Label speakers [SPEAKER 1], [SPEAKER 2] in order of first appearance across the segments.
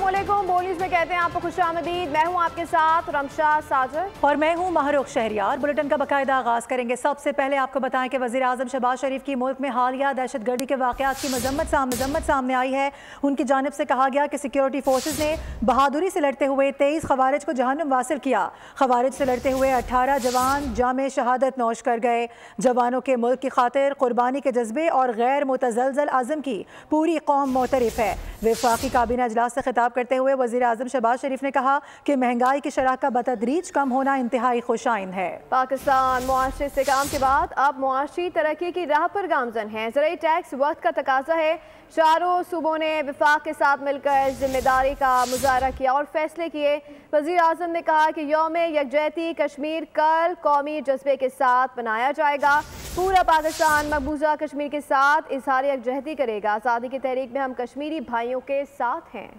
[SPEAKER 1] अस्सलामुअलैकुम। बोलीज में कहते हैं आपको खुशामदीद। मैं हूं आपके साथ रमशा साजर
[SPEAKER 2] और मैं हूं महरुख शहरियार। बुलेटिन का बाकायदा आगाज करेंगे। सबसे पहले आपको बताएं कि वज़ीर आज़म शहबाज शरीफ की मुल्क में हालिया दहशतगर्दी के वाक़यात की मजम्मत सामने आई है। उनकी जानिब से कहा गया कि सिक्योरिटी फोर्सेज ने बहादुरी से लड़ते हुए 23 खवारिज को जहन्नुम वासिल किया। खवारिज से लड़ते हुए 18 जवान जामे शहादत नोश कर गए। जवानों के मुल्क की खातिर कुर्बानी के जज्बे और गैर मुतज़लज़ल आज़म की पूरी कौम मोतरफ है। वफाकी काबीना इजलास से खिताब करते हुए वज़ीर आज़म शहबाज शरीफ ने कहा कि महंगाई की शरह का बतदरीज कम होना इंतहाई खुशाइन है।
[SPEAKER 1] पाकिस्तान मुआशरे इस्तेहकाम के बाद अब मुआशरी तरक्की की राह पर गामजन है। ज़राई टैक्स वक्त का तकाजा है। चारों सूबों ने वफाक के साथ मिलकर जिम्मेदारी का मुजाहरा किया और फैसले किए। वज़ीर आज़म ने कहा कि यौम यकजहती कश्मीर कल कौमी जज्बे के साथ मनाया जाएगा। पूरा पाकिस्तान मकबूजा कश्मीर के साथ इजहार यकजहती करेगा। आज़ादी की तहरीक में हम कश्मीरी भाइयों के साथ हैं।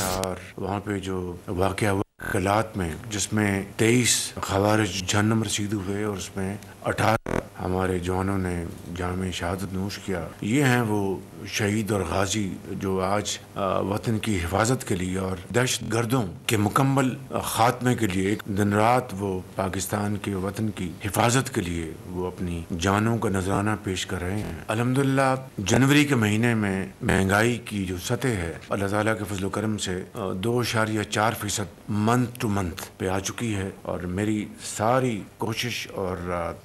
[SPEAKER 3] और वहाँ पे जो वाक़या हुआ कलात में, जिसमें 23 खवारिज जहन्नुम रसीद हुए और उसमें 18 हमारे जवानों ने जामे शहादत नोश किया। ये हैं वो शहीद और गाजी जो आज वतन की हिफाजत के लिए और दहशत गर्दों के मुकम्मल खात्मे के लिए एक दिन रात वो पाकिस्तान के वतन की हिफाजत के लिए वो अपनी जानों का नजराना पेश कर रहे हैं। अल्हम्दुलिल्लाह जनवरी के महीने में महंगाई की जो सतह है अल्लाह ताला के फजल करम से 2.4% मंथ टू मंथ पे आ चुकी है। और मेरी सारी कोशिश और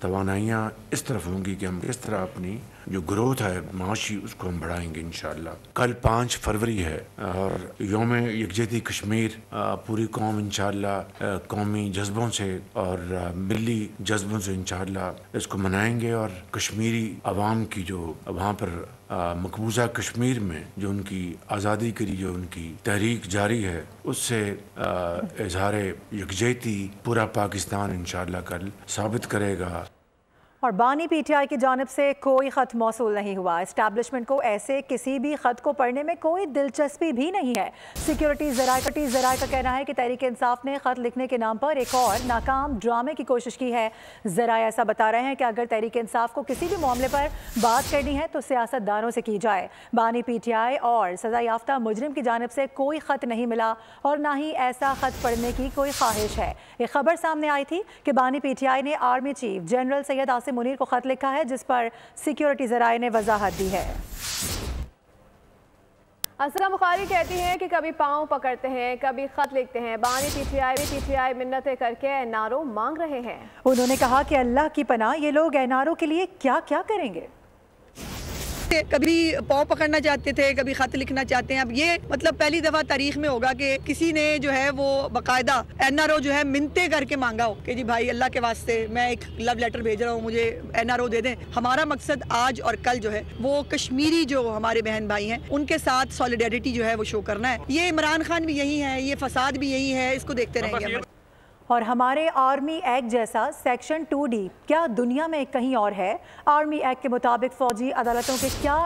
[SPEAKER 3] तवानाइयाँ इस तरफ होंगी कि हम इस तरह अपनी जो ग्रोथ है माशी उसको हम बढ़ाएंगे इंशाअल्लाह। कल 5 फरवरी है और यौम यकजहती कश्मीर पूरी कौम इंशाअल्लाह कौमी जज्बों से और मिली जज्बों से इंशाअल्लाह इसको मनाएंगे। और कश्मीरी अवाम की जो वहाँ पर मकबूजा कश्मीर में जो उनकी आज़ादी के लिए जो उनकी तहरीक जारी है उससे इजहार यकजहती पूरा पाकिस्तान इंशाअल्लाह कल साबित करेगा।
[SPEAKER 2] और बानी पीटीआई की जानिब से कोई ख़त मौसूल नहीं हुआ। इस्टेब्लिशमेंट को ऐसे किसी भी ख़त को पढ़ने में कोई दिलचस्पी भी नहीं है। सिक्योरिटी ज़राए का कहना है कि तहरीक इंसाफ ने ख़त लिखने के नाम पर एक और नाकाम ड्रामे की कोशिश की है। ज़राए ऐसा बता रहे हैं कि अगर तहरीक इंसाफ को किसी भी मामले पर बात करनी है तो सियासतदानों से की जाए। बानी पीटीआई और सज़ा याफ्ता मुजरिम की जानिब से कोई ख़त नहीं मिला और ना ही ऐसा ख़त पढ़ने की कोई ख्वाहिश है। एक खबर सामने आई थी कि बानी पीटीआई ने army chief general Syed Asim Munir को खत लिखा है जिस पर सिक्योरिटी ज़राए ने वजाहत दी है।
[SPEAKER 1] असरा बुखारी कहती हैं कि कभी पाँव पकड़ते हैं कभी खत लिखते हैं। बानी पीटीआई मिन्नतें करके एनआरओ मांग रहे हैं।
[SPEAKER 2] उन्होंने कहा कि अल्लाह की पनाह ये लोग एनआरओ के लिए क्या क्या करेंगे।
[SPEAKER 4] कभी पाँव पकड़ना चाहते थे कभी खत लिखना चाहते हैं। अब ये मतलब पहली दफा तारीख में होगा कि किसी ने जो है वो बाकायदा एनआरओ जो है मिन्नतें करके मांगा हो कि जी भाई अल्लाह के वास्ते मैं एक लव लेटर भेज रहा हूँ, मुझे एनआरओ दे दें। हमारा मकसद आज और कल जो है वो कश्मीरी जो हमारे बहन भाई हैं उनके साथ सॉलिडेरिटी जो है वो शो करना है। ये इमरान खान भी यही है, ये फसाद भी यही है, इसको देखते रहेंगे।
[SPEAKER 2] और हमारे आर्मी एक्ट जैसा सेक्शन 2D क्या दुनिया में कहीं और है। आर्मी एक्ट के मुताबिक फ़ौजी अदालतों के क्या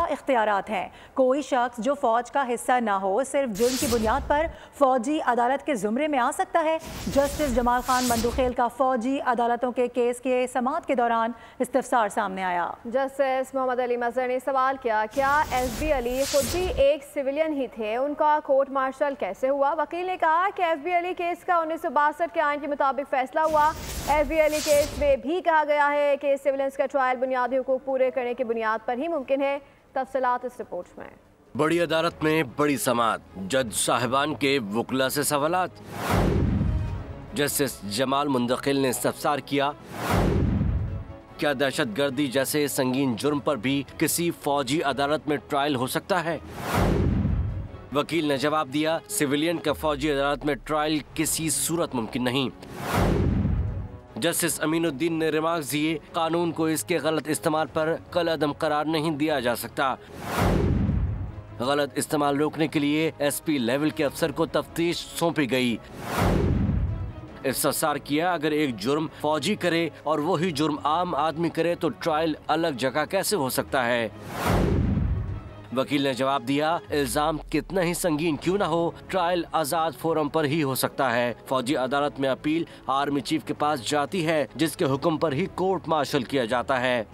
[SPEAKER 2] इख्तियारात हैं। कोई शख्स जो फ़ौज का हिस्सा ना हो सिर्फ जुर्म की बुनियाद पर फ़ौजी अदालत के ज़ुमरे में आ सकता है। जस्टिस जमाल खान मंदुखेल का फ़ौजी अदालतों के केस के समाअत के दौरान इस्तिफसार सामने आया।
[SPEAKER 1] जस्टिस मोहम्मद अली मजहर ने सवाल किया, क्या SB अली खुद भी एक सिविलियन ही थे, उनका कोर्ट मार्शल कैसे हुआ। वकील ने कहा कि SB अली केस का 1962 के आइन के मुताबिक फैसला हुआ। SB अली केस में भी कहा गया है कि सिविलियंस का ट्रायल बुनियादी हुकूक पूरे करने की बुनियाद पर ही मुमकिन है। तफसीलात इस रिपोर्ट में।
[SPEAKER 5] बड़ी अदालत में बड़ी समाअत, जज साहिबान के वकला से सवालात। जस्टिस जमाल मुंदकिल ने इस्तफसार किया, क्या दहशतगर्दी जैसे संगीन जुर्म पर भी किसी फौजी अदालत में ट्रायल हो सकता है। वकील ने जवाब दिया, सिविलियन का फौजी अदालत में ट्रायल किसी सूरत मुमकिन नहीं। जस्टिस अमीनुद्दीन ने रिमार्क्स दिए, कानून को इसके गलत इस्तेमाल पर कल अदम करार नहीं दिया जा सकता। गलत इस्तेमाल रोकने के लिए SP लेवल के अफसर को तफ्तीश सौंपी गई। इस्तफसार किया, अगर एक जुर्म फौजी करे और वही जुर्म आम आदमी करे तो ट्रायल अलग जगह कैसे हो सकता है। वकील ने जवाब दिया, इल्जाम कितना ही संगीन क्यों ना हो, ट्रायल आजाद फोरम पर ही हो सकता है। फौजी अदालत में अपील आर्मी चीफ के पास जाती है जिसके हुक्म पर ही कोर्ट मार्शल किया जाता है।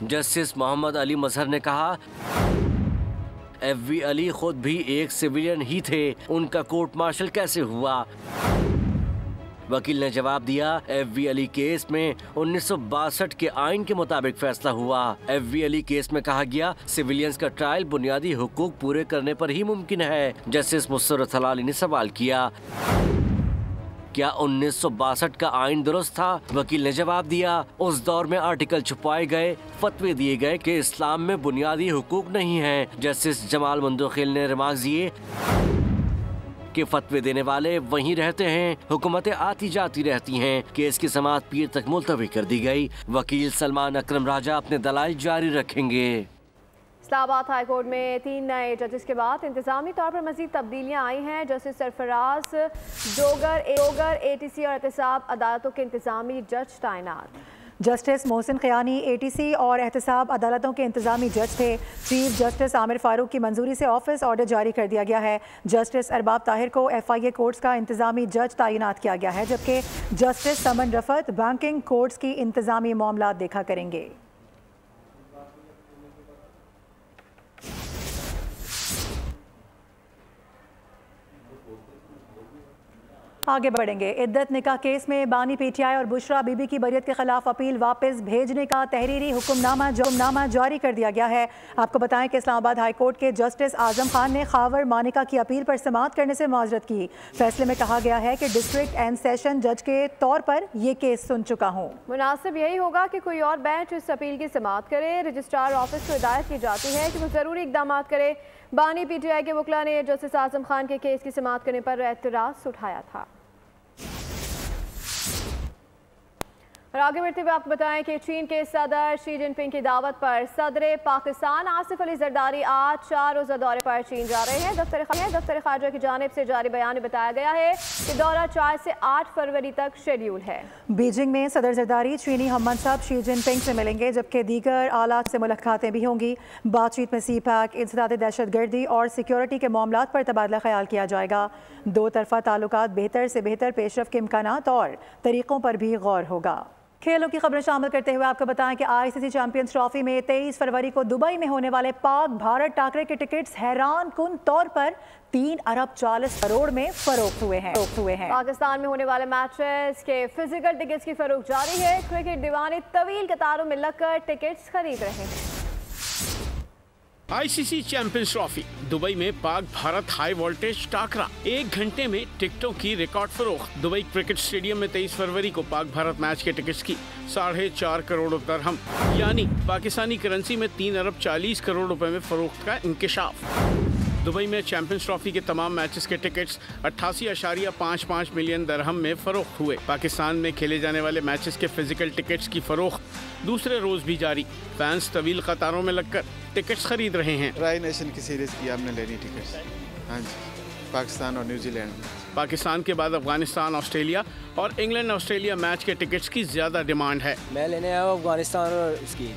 [SPEAKER 5] जस्टिस मोहम्मद अली मजहर ने कहा, FV अली खुद भी एक सिविलियन ही थे, उनका कोर्ट मार्शल कैसे हुआ? वकील ने जवाब दिया, FV अली केस में 1962 के आइन के मुताबिक फैसला हुआ। FV अली केस में कहा गया, सिविलियंस का ट्रायल बुनियादी हुकूक पूरे करने पर ही मुमकिन है। जस्टिस मुसर्रत हलाली ने सवाल किया, क्या 1962 का आइन दुरुस्त था? वकील ने जवाब दिया, उस दौर में आर्टिकल छुपाए गए, फतवे दिए गए कि इस्लाम में बुनियादी हुकूक नहीं है। जस्टिस जमाल मुंदखिल ने रिमार्क दिए कि फतवे देने वाले वहीं रहते हैं, हुकूमतें आती जाती रहती हैं। केस की समाअत पीर तक मुलतवी कर दी गई। वकील सलमान अकरम राजा अपने दलाइल जारी रखेंगे।
[SPEAKER 1] इस्लामाबाद हाई कोर्ट में 3 नए जजेस के बाद इंतजामी तौर पर मजीद तब्दीलियां आई हैं। जस्टिस सरफराज डोगर ATC और एहतसाब अदालतों के इंतजामी जज तैनात।
[SPEAKER 2] जस्टिस मोहसिन ख़यानी ATC और एहतसाब अदालतों के इंतजामी जज थे। चीफ जस्टिस आमिर फारूक की मंजूरी से ऑफिस ऑर्डर जारी कर दिया गया है। जस्टिस अरबाब ताहिर को FIA कोर्ट्स का इंतजामी जज तैनात किया गया है, जबकि जस्टिस समन रफत बैंकिंग कोर्ट्स की इंतजामी मामला देखा करेंगे। आगे बढ़ेंगे। इद्दत निकाह केस में बानी PTI और बुशरा बीबी की बरियत के खिलाफ अपील वापस भेजने का तहरीरी हुक्मनामा जारी कर दिया गया है। आपको बताएं कि इस्लामाबाद हाई कोर्ट के जस्टिस आजम खान ने खावर मानिका की अपील पर समाअत करने से माजरत की। फैसले में कहा गया है कि डिस्ट्रिक्ट एंड सेशन जज के तौर पर ये केस सुन चुका हूँ।
[SPEAKER 1] मुनासिब यही होगा कि कोई और बेंच इस अपील की समाअत करे। रजिस्ट्रार ऑफिस को हिदायत की जाती है कि वो ज़रूरी इकदाम करे। बानी PTI के वकला ने जस्टिस आजम खान के केस की समाअत करने पर एतराज़ उठाया था। और आगे बढ़ते हुए आपको बताएं कि चीन के सदर शी जिनपिंग की दावत पर सदर पाकिस्तान आसिफ अली जरदारी आज 4 रोज़ा दौरे पर चीन जा रहे हैं। दफ्तर खारजा की जानिब से जारी बयान में बताया गया है कि दौरा 4 से 8 फरवरी तक शेड्यूल है।
[SPEAKER 2] बीजिंग में सदर जरदारी चीनी हममनसब शी जिनपिंग से मिलेंगे, जबकि दीगर आला से मुलाकातें भी होंगी। बातचीत में CPEC, इंसदाद दहशतगर्दी और सिक्योरिटी के मामलात पर तबादला ख्याल किया जाएगा। दो तरफा ताल्लुकात बेहतर से बेहतर पेशरफ के इम्कानात और तरीक़ों पर भी गौर होगा। खेलों की खबरें शामिल करते हुए आपको बताएं कि ICC चैंपियंस ट्रॉफी में 23 फरवरी को दुबई में होने वाले पाक भारत टाकरे के टिकट्स हैरान कुन तौर पर 3 अरब 40 करोड़ में फरोख्त हुए हैं। पाकिस्तान में होने वाले मैचेस के फिजिकल टिकट्स की फरोख्त जारी है। क्रिकेट दीवाने तवील कतारों में लगकर टिकट्स खरीद रहे हैं।
[SPEAKER 6] ICC चैंपियंस ट्रॉफी दुबई में पाक भारत हाई वोल्टेज टाकरा, 1 घंटे में टिकटों की रिकॉर्ड फरोख्त। दुबई क्रिकेट स्टेडियम में 23 फरवरी को पाक भारत मैच के टिकट्स की 4.5 करोड़ दरहम यानी पाकिस्तानी करेंसी में 3 अरब 40 करोड़ रुपए में फरोख्त का इंकशाफ। दुबई में चैंपियंस ट्रॉफी के तमाम मैचेस के टिकट्स 88.55 मिलियन दरहम में फरोख्त हुए। पाकिस्तान में खेले जाने वाले मैचेस के फिजिकल टिकट्स की फरोख्त दूसरे रोज भी जारी। फैंस तवील कतारों में लगकर टिकट्स खरीद रहे हैं।
[SPEAKER 7] ट्राई नेशन की सीरीज की हमने लेनी टिकट्स। हाँ जी, पाकिस्तान और न्यूजीलैंड।
[SPEAKER 6] पाकिस्तान के बाद अफगानिस्तान, ऑस्ट्रेलिया और इंग्लैंड ऑस्ट्रेलिया मैच के टिकट्स की ज्यादा डिमांड है।
[SPEAKER 8] मैं लेने आया हूँ अफगानिस्तान और इसकी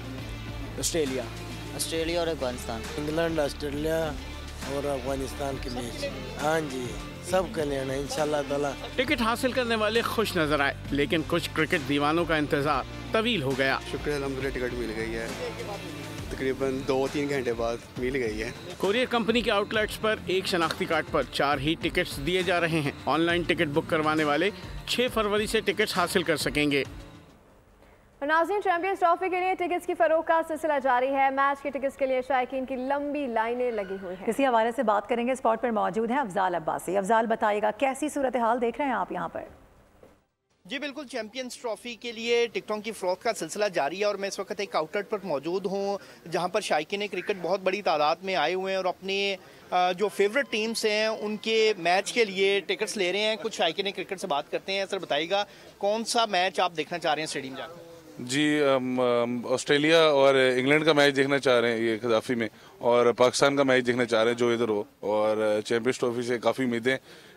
[SPEAKER 8] ऑस्ट्रेलिया और अफगानिस्तान,
[SPEAKER 9] इंग्लैंड, ऑस्ट्रेलिया और अफगानिस्तान के मैच। हाँ जी, सब कर लेना इंशाल्लाह ताला।
[SPEAKER 6] टिकट हासिल करने वाले खुश नजर आए, लेकिन कुछ क्रिकेट दीवानों का इंतजार तवील हो गया।
[SPEAKER 10] शुक्र अल्हम्दुलिल्लाह टिकट मिल गई है, तकरीबन 2-3 घंटे बाद मिल गई है।
[SPEAKER 6] कोरियर कंपनी के आउटलेट्स पर एक शनाख्ती कार्ड पर 4 ही टिकट्स दिए जा रहे हैं। ऑनलाइन टिकट बुक करवाने वाले 6 फरवरी से टिकट्स हासिल कर सकेंगे।
[SPEAKER 1] नाज़रीन, चैंपियंस ट्रॉफी के लिए टिकट्स की फरोख्त का सिलसिला जारी है। मैच के टिकट्स के लिए शायकीन की लंबी लाइनें लगी हुई हैं।
[SPEAKER 2] इसी हवाले से बात करेंगे। स्पॉट पर मौजूद हैं अफजाल अब्बासी। अफजाल, बताइएगा कैसी सूरत हाल देख रहे हैं आप यहाँ पर?
[SPEAKER 11] जी बिल्कुल, चैंपियंस ट्रॉफी के लिए टिकटों की फ़रोख्त का सिलसिला जारी है और मैं इस वक्त एक आउटलेट पर मौजूद हूँ जहाँ पर शायकीन क्रिकेट बहुत बड़ी तादाद में आए हुए हैं और अपने जो फेवरेट टीम्स हैं उनके मैच के लिए टिकट्स ले रहे हैं। कुछ शायकीन क्रिकेट से बात करते हैं। सर बताइएगा, कौन सा मैच आप देखना चाह रहे हैं स्टेडियम जाकर?
[SPEAKER 12] जी, ऑस्ट्रेलिया और इंग्लैंड का मैच देखना चाह रहे हैं ये खिलाफी में, और पाकिस्तान का मैच देखना चाह रहे हैं जो इधर हो। और चैंपियंस ट्रॉफी से काफ़ी उम्मीदें,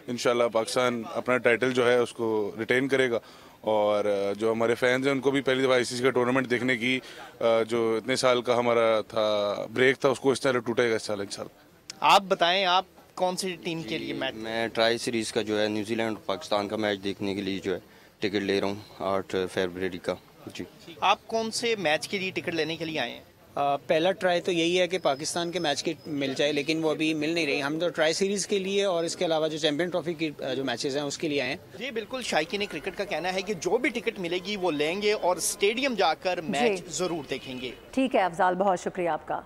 [SPEAKER 12] इंशाल्लाह पाकिस्तान अपना टाइटल जो है उसको रिटेन करेगा। और जो हमारे फैंस हैं उनको भी पहली दफ़ा ICC का टूर्नामेंट देखने की जो इतने साल का हमारा था ब्रेक था उसको इस तरह टूटेगा इस साल इंशाल्लाह।
[SPEAKER 11] आप बताएं, आप कौन सी टीम के लिए मैच?
[SPEAKER 13] मैं ट्राई सीरीज़ का जो है न्यूजीलैंड और पाकिस्तान का मैच देखने के लिए जो है टिकट ले रहा हूँ 8 फरवरी का। जी,
[SPEAKER 11] आप कौन से मैच के लिए टिकट लेने के लिए आए हैं?
[SPEAKER 8] पहला ट्राई तो यही है कि पाकिस्तान के मैच की मिल जाए, लेकिन वो अभी मिल नहीं रही। हम तो ट्राई सीरीज़ के लिए और इसके अलावा जो चैंपियन ट्रॉफी की जो मैचेस हैं उसके लिए आए हैं।
[SPEAKER 11] जी बिल्कुल, शाइकीन क्रिकेट का कहना है कि जो भी टिकट मिलेगी वो लेंगे और स्टेडियम जाकर मैच ज़रूर देखेंगे।
[SPEAKER 2] ठीक है अफजाल, बहुत शुक्रिया आपका।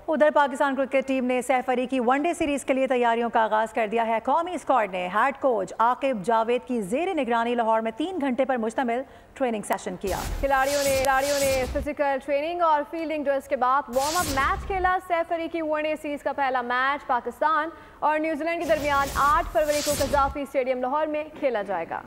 [SPEAKER 2] उधर पाकिस्तान क्रिकेट टीम ने सहफरी की वनडे सीरीज के लिए तैयारियों का आगाज कर दिया है। कौमी स्क्वाड ने हेड कोच आकिब जावेद की जेर निगरानी लाहौर में 3 घंटे पर मुश्तमिल ट्रेनिंग सेशन किया। खिलाड़ियों ने फिजिकल ट्रेनिंग और फील्डिंग ड्रिल्स के बाद वार्म अप मैच खेला। सहफरी की वनडे सीरीज का पहला मैच पाकिस्तान और न्यूजीलैंड के दरमियान 8 फरवरी को कज़ाफी स्टेडियम लाहौर में खेला जाएगा।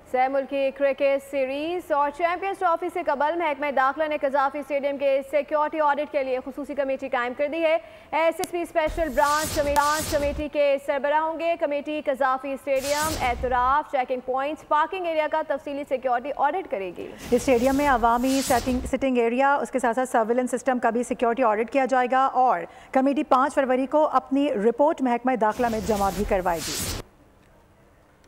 [SPEAKER 2] सह मुल्की क्रिकेट सीरीज और चैंपियंस ट्रॉफी से कबल महकमा दाखिला ने कज़ाफी स्टेडियम के सिक्योरिटी ऑडिट के लिए खुसूसी कमेटी कायम कर दी है। SSP स्पेशल ब्रांच कमेटी के सरबराह होंगे। कमेटी कज़ाफी स्टेडियम, एतराफ, चेकिंग पॉइंट्स, पार्किंग एरिया का तफसीली सिक्योरिटी ऑडिट करेगी। इस स्टेडियम में अवामी सिटिंग एरिया, उसके साथ साथ सर्विलेंस सिस्टम का भी सिक्योरिटी ऑडिट किया जाएगा और कमेटी 5 फरवरी को अपनी रिपोर्ट महकमा दाखिला में जमा भी करवाएगी।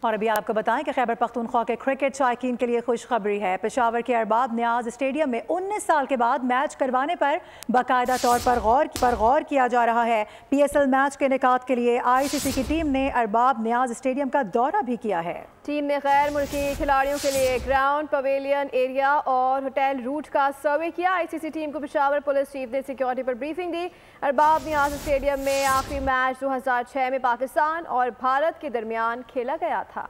[SPEAKER 2] और अभी आपको बताएं कि खैबर पख्तूनख्वा के क्रिकेट शायकीन के लिए खुशखबरी है। पेशावर के अरबाब न्याज स्टेडियम में 19 साल के बाद मैच करवाने पर बाकायदा तौर पर गौर किया जा रहा है। PSL मैच के इनेकाद के लिए ICC की टीम ने अरबाब न्याज स्टेडियम का दौरा भी किया है। टीम ने गैर मुल्की खिलाड़ियों के लिए ग्राउंड, पवेलियन एरिया और होटल रूट का सर्वे किया। ICC टीम को पेशावर पुलिस चीफ ने सिक्योरिटी पर ब्रीफिंग दी। अरबाब न्याज स्टेडियम में आखिरी मैच 2006 में पाकिस्तान और भारत के दरमियान खेला गया था।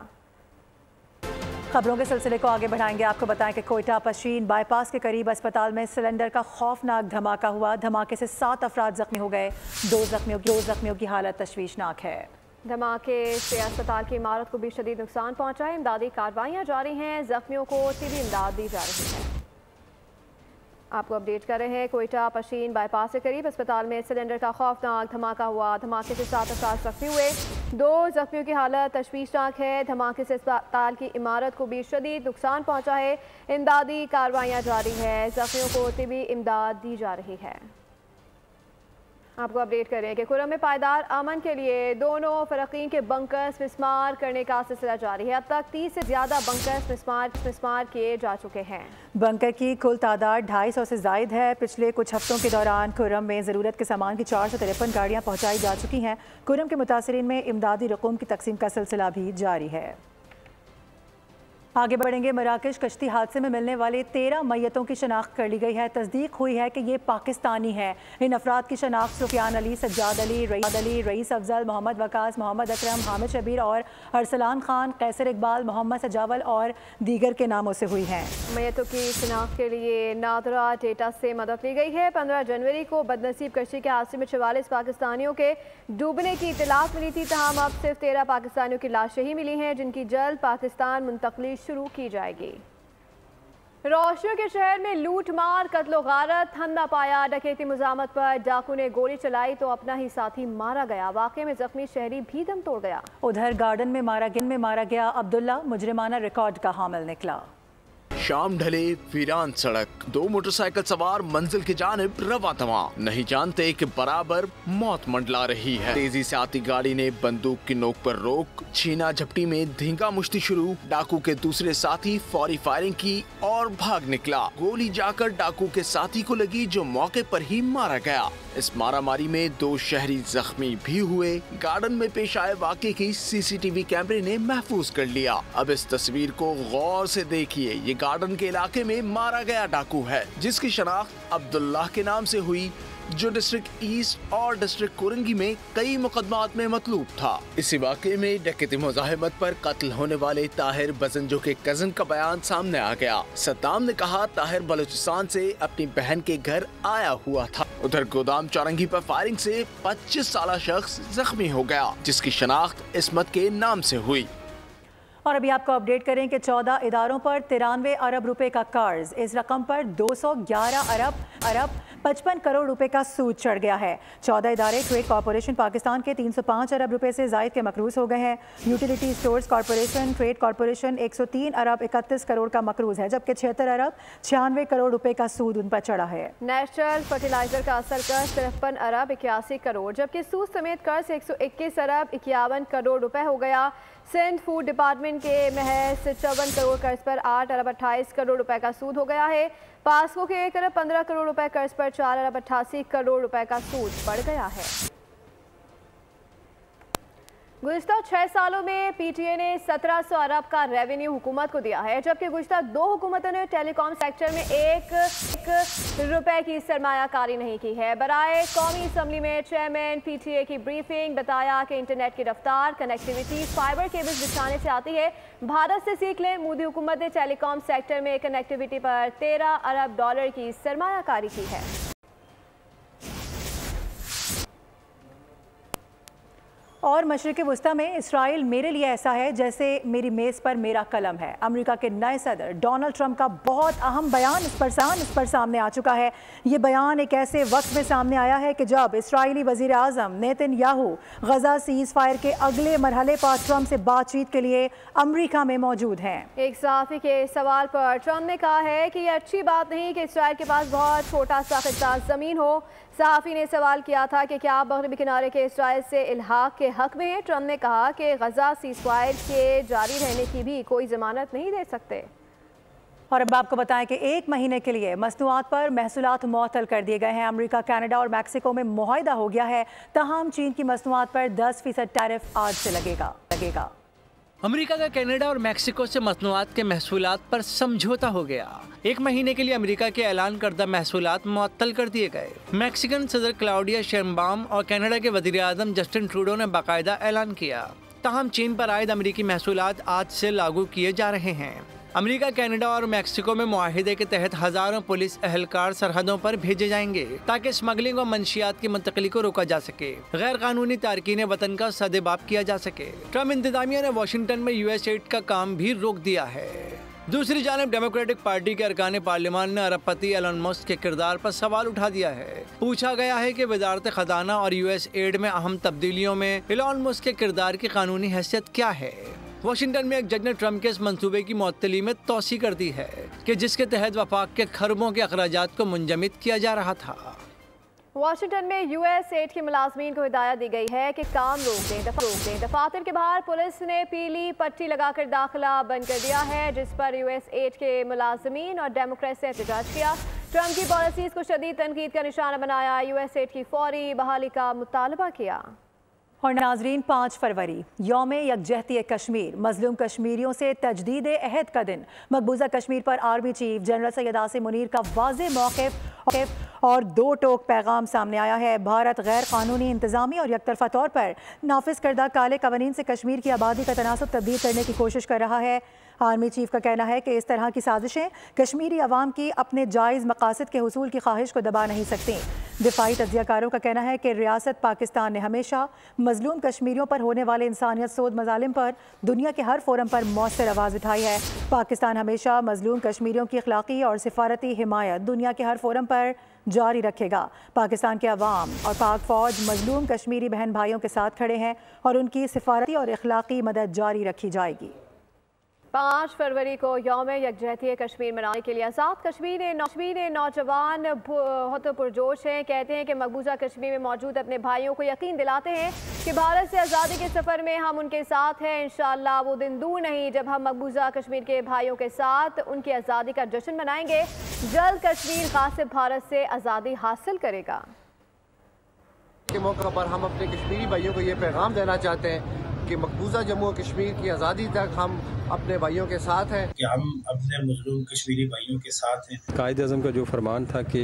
[SPEAKER 2] खबरों के सिलसिले को आगे बढ़ाएंगे। आपको बताएं कि कोयटा पशीन बाईपास के करीब अस्पताल में सिलेंडर का खौफनाक धमाका हुआ। धमाके से 7 अफराद जख्मी हो गए। 2 जख्मियों की हालत तशवीशनाक है। धमाके से अस्पताल की इमारत को भी शदीद नुकसान पहुंचा है। इमदादी कार्रवाइयां जारी हैं। जख्मियों को तिबी इमदाद दी जा रही है। आपको अपडेट कर रहे हैं। कोयटा पशीन बाईपास के करीब अस्पताल में सिलेंडर का खौफनाक धमाका हुआ। धमाके से 7 अफराद जख्मी हुए। 2 जख्मियों की हालत तशवीशनाक है। धमाके से अस्पताल की इमारत को भी शदीद नुकसान पहुंचा है। इमदादी कार्रवाइयां जारी है। जख्मियों को तिबी इमदाद दी जा रही है। आपको अपडेट कर रहे हैं कि खुर्रम में पायदार अमन के लिए दोनों फरकीन के बंकर्स मिस्मार करने का सिलसिला जारी है। अब तक 30 से ज़्यादा बंकर्स मिस्मार किए जा चुके हैं। बंकर की कुल तादाद 250 से जायद है। पिछले कुछ हफ्तों के दौरान खुर्रम में ज़रूरत के सामान की 453 गाड़ियाँ पहुँचाई जा चुकी हैं। खुर्रम के मुतासरीन में इमदादी रकूम की तकसीम का सिलसिला भी जारी है। आगे बढ़ेंगे। मराकश कश्ती हादसे में मिलने वाले 13 मैयतों की शनाख्त कर ली गई है। तस्दीक हुई है कि ये पाकिस्तानी है। इन अफराद की शनाख्त सुफियान अली, सज्जाद अली, रईस अफजल, मोहम्मद वकास, मोहम्मद अकरम, हामिद शबीर और अरसलान खान, कैसर इकबाल, मोहम्मद सजावल और दीगर के नामों से हुई हैं। मैयतों की शनाख्त के लिए नादरा डेटा से मदद ली गई है। 15 जनवरी को बदनसीब कश्ती के हादसे में 44 पाकिस्तानियों के डूबने की इतलात मिली थी। तमाम अब सिर्फ 13 पाकिस्तानियों की लाशें ही मिली हैं, जिनकी जल्द पाकिस्तान मुंतकली शुरू की जाएगी। रोशनियों के शहर में लूट मार, कत्लो गारत, धंधा पाया। डकैती मुजामत पर डाकू ने गोली चलाई तो अपना ही साथी मारा गया। वाकये में जख्मी शहरी भी दम तोड़ गया। उधर गार्डन में मारा गया अब्दुल्ला मुजरिमाना रिकॉर्ड का हामिल निकला।
[SPEAKER 14] शाम ढले वीरान सड़क, 2 मोटरसाइकिल सवार मंजिल की जानिब रवा तवा, नहीं जानते कि बराबर मौत मंडला रही है। तेजी से आती गाड़ी ने बंदूक की नोक पर रोक, छीना झपटी में धींगा मुश्ती शुरू। डाकू के दूसरे साथी फौरी फायरिंग की और भाग निकला। गोली जाकर डाकू के साथी को लगी, जो मौके पर ही मारा गया। इस मारामारी में 2 शहरी जख्मी भी हुए। गार्डन में पेश आए वाकये की CCTV कैमरे ने महफूज कर लिया। अब इस तस्वीर को गौर से देखिए। ये गार्डन के इलाके में मारा गया डाकू है, जिसकी शनाख्त अब्दुल्लाह के नाम से हुई, जो डिस्ट्रिक्ट ईस्ट और डिस्ट्रिक्ट कोरंगी में कई मुकदमात में मतलूब था। इसी वाक़े में डकैती मुज़ाहिमत पर कत्ल होने वाले ताहिर बजंजो के कजन का बयान सामने आ गया। सद्दाम ने कहा ताहिर बलूचिस्तान से अपनी बहन के घर आया हुआ था। उधर गोदाम चौरंगी पर फायरिंग से 25 साला शख्स जख्मी हो गया, जिसकी शनाख्त इस्मत के नाम से हुई।
[SPEAKER 2] और अभी आपको अपडेट करें कि 14 इदारों पर 93 अरब रुपए का कर्ज, इस रकम पर 211 अरब 55 करोड़ रुपए का सूद चढ़ गया है। 14 इदारे ट्रेड कॉरपोरेशन पाकिस्तान के 305 अरब रुपए से जायद के मकरूज हो गए हैं। Utility stores corporation, trade corporation 103 अरब 31 करोड़ का मकरूज है, जबकि 76 अरब 96 करोड़ रुपए का सूद उन पर चढ़ा है। नेशनल फर्टिलाइजर का असल कर्ज 53 अरब 81 करोड़, जबकि सूद समेत कर्ज 121 अरब 51 करोड़ रुपए हो गया।
[SPEAKER 1] सिंध फूड डिपार्टमेंट के महज 54 करोड़ कर्ज पर 8 अरब 28 करोड़ रुपए का सूद हो गया है। पास्को के 1 अरब 15 करोड़ रुपए कर्ज पर 4 अरब 88 करोड़ रुपए का सूद बढ़ गया है। गुज़िश्ता 6 सालों में पीटीए ने 1700 अरब का रेवेन्यू हुकूमत को दिया है, जबकि गुज़िश्ता 2 हुकूमतों ने टेलीकॉम सेक्टर में एक रुपए की सरमायाकारी नहीं की है। बराए कौमी असम्बली में चेयरमैन पीटीए की ब्रीफिंग, बताया कि इंटरनेट की रफ्तार, कनेक्टिविटी फाइबर केबल्स बिछाने से आती है। भारत से सीख लें, मोदी हुकूमत ने टेलीकॉम सेक्टर में कनेक्टिविटी पर 13 अरब डॉलर की सरमायाकारी की है।
[SPEAKER 2] और मशरिक़ वस्ता में इसराइल मेरे लिए ऐसा है जैसे मेरी मेज़ पर मेरा कलम है। अमेरिका के नए सदर डोनाल्ड ट्रंप का बहुत अहम बयान इस पर सामने आ चुका है। ये बयान एक ऐसे वक्त में सामने आया है कि जब इसराइली वज़ीर आज़म नेतन्याहू गज़ा सीज़ फायर के अगले मरहले पर ट्रंप से बातचीत के लिए अमेरिका में मौजूद हैं। एक
[SPEAKER 1] सहाफ़ी के सवाल पर ट्रंप ने कहा है कि यह अच्छी बात नहीं कि इसराइल के पास बहुत छोटा सा खित्ता ज़मीन हो। सहाफ़ी ने सवाल किया था कि क्या आप मग़रिबी किनारे के इसराइल से इल्हाक़ के हक़ में हैं। ट्रंप ने कहा कि गज़ा सीज़फायर के जारी रहने की भी कोई ज़मानत नहीं दे सकते।
[SPEAKER 2] और अब आपको बताएं कि 1 महीने के लिए मसनूआत पर महसूलात मुअत्तल कर दिए गए हैं। अमेरिका, कनाडा और मैक्सिको में मुआहिदा हो गया है, तमाम चीन की मसनूआत पर 10% टैरिफ आज से लगेगा।
[SPEAKER 15] अमेरिका का कनाडा और मैक्सिको से मसनूआत के महसूलात पर समझौता हो गया। 1 महीने के लिए अमेरिका के ऐलान करदा महसूलात मुअत्तल कर दिए गए। मैक्सिकन सदर क्लाउडिया शेनबाम और कनाडा के वज़ीर आज़म जस्टिन ट्रूडो ने बाकायदा ऐलान किया। ताहम चीन पर आयद अमेरिकी महसूलात आज से लागू किए जा रहे हैं। अमेरिका, कनाडा और मैक्सिको में मुआहिदे के तहत हजारों पुलिस एहलकार सरहदों पर भेजे जाएंगे ताकि स्मगलिंग और मंशियात की मुंतकली को रोका जा सके, गैर कानूनी तारकीन वतन का सदेबाप किया जा सके। ट्रंप इंतजामिया ने वाशिंगटन में US एड का काम भी रोक दिया है। दूसरी जानिब डेमोक्रेटिक पार्टी के अरकान पार्लियामान ने अरबपति एलन मस्क के किरदार पर सवाल उठा दिया है। पूछा गया है कि वजारत खजाना और US एड में अहम तब्दीलियों में एलन मस्क के किरदार की कानूनी हैसियत क्या है। वाशिंगटन में एक जज ने ट्रंप के इस मंसूबे की मुअत्तली में तौसी कर दी है कि जिसके तहत वफाक के खरबों के अखराजात को मुंजमिद किया जा रहा था।
[SPEAKER 1] वाशिंगटन में US एड के मुलाजमीन को हिदायत दी गई है कि काम रोक दें। दफातर के बाहर पुलिस ने पीली पट्टी लगाकर दाखिला बंद कर दिया है, जिस पर US एड के मुलाजमीन और डेमोक्रेट ने एहतजाज किया। ट्रंप की पॉलिसीज को शदीद तनकीद का निशाना बनाया। US एड की फौरी बहाली का मुतालबा किया।
[SPEAKER 2] और नाजरीन, 5 फरवरी यौम यकजहती कश्मीर, मजलूम कश्मीरियों से तजदीद अहद का दिन। मकबूजा कश्मीर पर army chief general Syed Asim Munir का वाज़ेह मौक़िफ़ और 2 टोक पैगाम सामने आया है। भारत गैर कानूनी इंतज़ामी और यकतरफा तौर पर नाफिज करदा काले कवानीन से कश्मीर की आबादी का तनासब तब्दील करने की कोशिश कर रहा है। आर्मी चीफ का कहना है कि इस तरह की साजिशें कश्मीरी अवाम की अपने जायज़ मकासद के हुसूल की ख्वाहिश को दबा नहीं सकती। दिफाई तज्ज़ियाकारों का कहना है कि रियासत पाकिस्तान ने हमेशा मजलूम कश्मीरियों पर होने वाले इंसानियत सोद मजालिम पर दुनिया के हर फोरम पर मौसर आवाज़ उठाई है। पाकिस्तान हमेशा मजलूम कश्मीरियों की अखलाकी और सिफारती हिमायत दुनिया के हर फोरम पर जारी रखेगा। पाकिस्तान के अवाम और पाक फौज मजलूम कश्मीरी बहन भाइयों के साथ खड़े हैं और उनकी सिफारती और अखलाकी मदद जारी रखी जाएगी।
[SPEAKER 1] 5 फरवरी को यौम यकजहती कश्मीर मनाने के लिए आज़ाद कश्मीर के नौजवान बहुत पुरजोश हैं। कहते हैं कि मकबूजा कश्मीर में मौजूद अपने भाइयों को यकीन दिलाते हैं कि भारत से आज़ादी के सफ़र में हम उनके साथ हैं। इंशाअल्लाह वो दिन दूर नहीं जब हम मकबूजा कश्मीर के भाइयों के साथ उनकी आज़ादी का जश्न मनाएंगे। जल्द कश्मीर गासिब भारत से आज़ादी हासिल करेगा।
[SPEAKER 16] के मौका पर हम अपने कश्मीरी भाइयों को ये पैगाम देना चाहते हैं कि मकबूजा जम्मू और कश्मीर की आज़ादी तक हम अपने भाइयों के साथ हैं, कि हम अपने मजलूम कश्मीरी भाइयों के साथ हैं।
[SPEAKER 17] कायद आज़म का जो फरमान था कि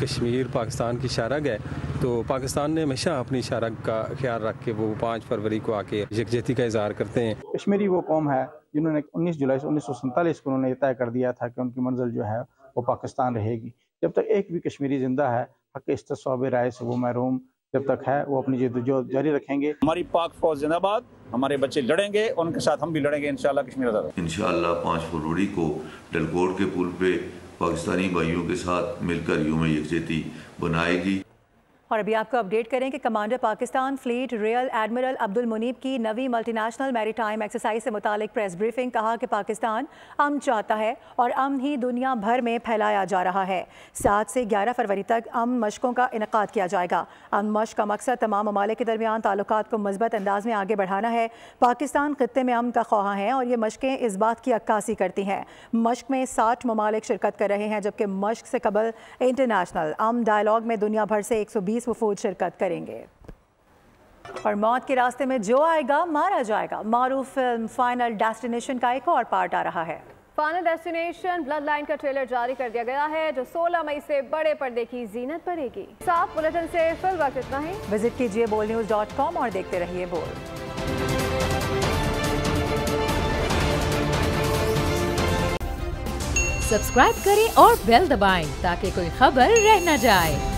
[SPEAKER 17] कश्मीर पाकिस्तान की शारग है, तो पाकिस्तान ने हमेशा अपनी शारग का ख्याल रख के वो 5 फरवरी को आके यकजहती का इजहार करते हैं।
[SPEAKER 18] कश्मीरी वो कौम है जिन्होंने 19 जुलाई 1947 को उन्होंने तय कर दिया था कि उनकी मंजिल जो है वो पाकिस्तान रहेगी। जब तक एक भी कश्मीरी जिंदा है, हक इस्तिसाब राय से वो महरूम जब तक है, वो अपनी जद्दोजहद जारी रखेंगे।
[SPEAKER 19] हमारी पाक फौज जिंदाबाद, हमारे बच्चे लड़ेंगे, उनके साथ हम भी लड़ेंगे इंशाअल्लाह। कश्मीर आज़ाद
[SPEAKER 20] इंशाअल्लाह 5 फरवरी को डलकोट के पुल पे पाकिस्तानी भाइयों के साथ मिलकर यौम यकजहती बनाएगी।
[SPEAKER 2] और अभी आपको अपडेट करें कि commander Pakistan fleet rear admiral Abdul Munib की नवी मल्टीनेशनल मैरीटाइम एक्सरसाइज से मुतालिक प्रेस ब्रीफिंग। कहा कि पाकिस्तान अमन चाहता है और अमन ही दुनिया भर में फैलाया जा रहा है। 7 से 11 फरवरी तक अमन मशकों का इनेकाद किया जाएगा। अमन मशक का मकसद तमाम ममालिक के दरमियान ताल्लुकात को मज़बूत अंदाज में आगे बढ़ाना है। पाकिस्तान खित्ते में अमन का ख्वाह है और ये मशकें इस बात की अक्कासी करती हैं। मशक में 60 ममालिक शिरकत कर रहे हैं, जबकि मशक से कबल इंटरनेशनल अमन डायलॉग में दुनिया भर से 120 वफूद शिरकत करेंगे। और मौत के रास्ते में जो आएगा मारा जाएगा। मारूफ फिल्म फाइनल डेस्टिनेशन का एक और पार्ट आ रहा है।
[SPEAKER 1] फाइनल डेस्टिनेशन ब्लड लाइन का ट्रेलर जारी कर दिया गया है, जो 16 मई से बड़े पर्दे की जीनत भरेगी। साफ बुलेटिन से फिल वक्त इतना ही।
[SPEAKER 2] विजिट कीजिए bolnews.com और देखते रहिए बोल।
[SPEAKER 21] सब्सक्राइब करें और बेल दबाएं ताकि कोई खबर रह न जाए।